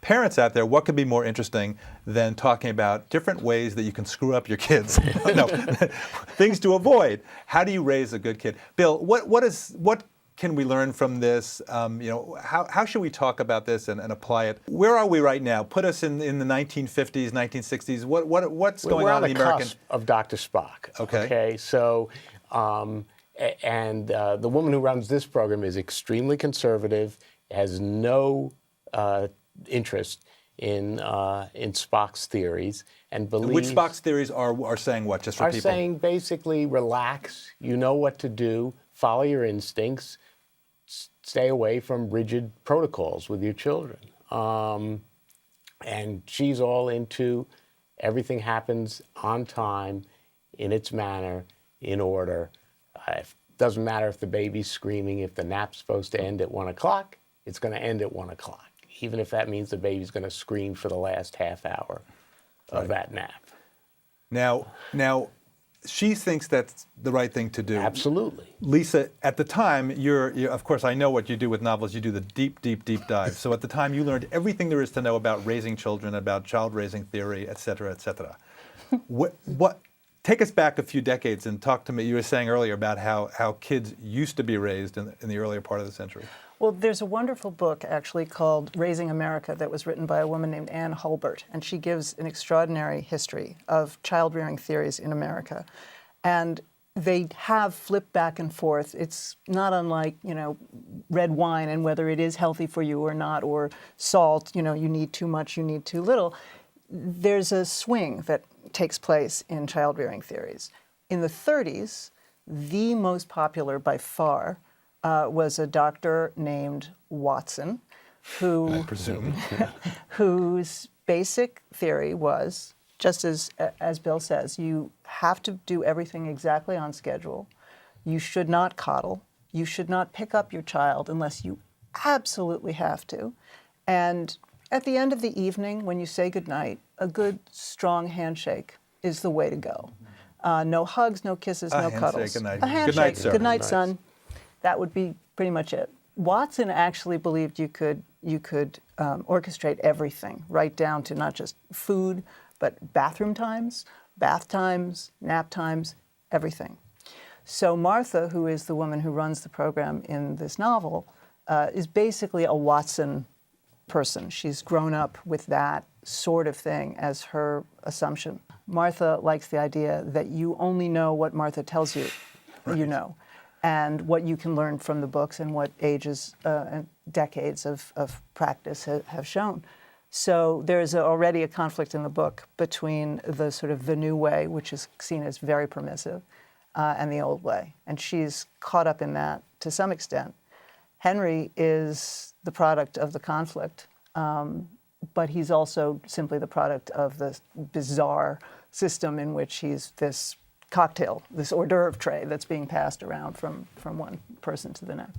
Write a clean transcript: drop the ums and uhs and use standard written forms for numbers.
parents out there, what could be more interesting than talking about different ways that you can screw up your kids? No, things to avoid. How do you raise a good kid? Bill, what can we learn from this? How should we talk about this and apply it? Where are we right now? Put us in the 1950s, 1960s. What's going on in the American? We're on the cusp of Dr. Spock. Okay. So, the woman who runs this program is extremely conservative, has no interest in Spock's theories, and believes. Which Spock's theories are saying what? Just for people. Are saying basically relax. You know what to do. Follow your instincts. Stay away from rigid protocols with your children. And she's all into everything happens on time, in its manner, in order. Doesn't matter if the baby's screaming. If the nap's supposed to end at 1 o'clock, it's going to end at 1 o'clock, even if that means the baby's going to scream for the last half hour of that nap. Now, she thinks that's the right thing to do. Absolutely. Lisa, at the time, you're of course, I know what you do with novels. You do the deep, deep, deep dive. So at the time, you learned everything there is to know about raising children, about child-raising theory, et cetera, et cetera. Take us back a few decades and talk to me. You were saying earlier about how kids used to be raised in the earlier part of the century. Well, there's a wonderful book actually called Raising America that was written by a woman named Ann Hulbert, and she gives an extraordinary history of child-rearing theories in America. And they have flipped back and forth. It's not unlike, red wine and whether it is healthy for you or not, or salt, you need too much, you need too little. There's a swing that takes place in child-rearing theories. In the 30s, the most popular by far was a doctor named Watson, who I presume, whose basic theory was, just as Bill says, you have to do everything exactly on schedule. You should not coddle. You should not pick up your child unless you absolutely have to. And at the end of the evening, when you say goodnight, a good, strong handshake is the way to go. No hugs, no kisses, no cuddles. Good night. A handshake. Good night, sir. Good night, son. That would be pretty much it. Watson actually believed you could orchestrate everything, right down to not just food, but bathroom times, bath times, nap times, everything. So Martha, who is the woman who runs the program in this novel, is basically a Watson person. She's grown up with that sort of thing as her assumption. Martha likes the idea that you only know what Martha tells you, you know, and what you can learn from the books and what ages and decades of practice have shown. So there's already a conflict in the book between the sort of the new way, which is seen as very permissive, and the old way. And she's caught up in that to some extent. Henry is the product of the conflict, but he's also simply the product of the bizarre system in which he's this cocktail, this hors d'oeuvre tray that's being passed around from one person to the next.